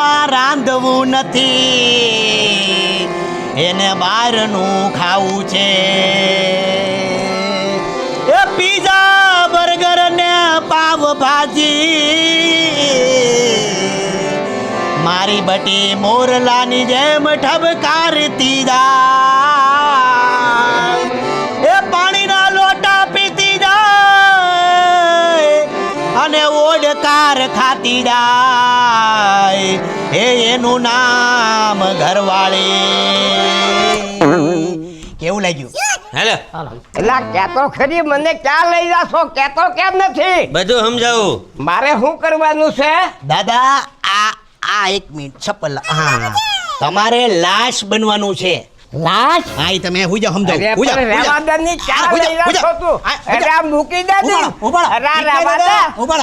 ઘરમાં રાંધવું નથી, એને બહારનું ખાવું છે. એ પીઝા બર્ગર ને પાવ ભાજી મારી બટી મોરલાની જેમ ઠબકારતી જાય. એ પાણીના લોટા પીતી જાય અને ઓડકાર ખાતી જાય. એનું નામ ઘરવાળી. કેવું લાગ્યું? હેલો એલા કેતો ખરી, મને ક્યાં લઈ જાશો? કેતો કેમ નથી? બધું સમજાવું. મારે શું કરવાનું છે? દાદા આ એક મિનિટ ચપ્પલ. હા, તમારે લાશ બનવાનું છે. લાશ? હા, ઈ તમે હુઈ જાઓ, સમજાવું. અરે હુઈ જાઓ, પણ હુઈ જાઓ. રેવાદનની હા, ક્યાં હુઈ લઈ જાઓ, હુઈ જાશો જાઓ. તું? હા, હુઈ અરે જાઓ. આ મૂકી દે તું. ઉભારો. અરે આ રેવાદા. ઉભારો.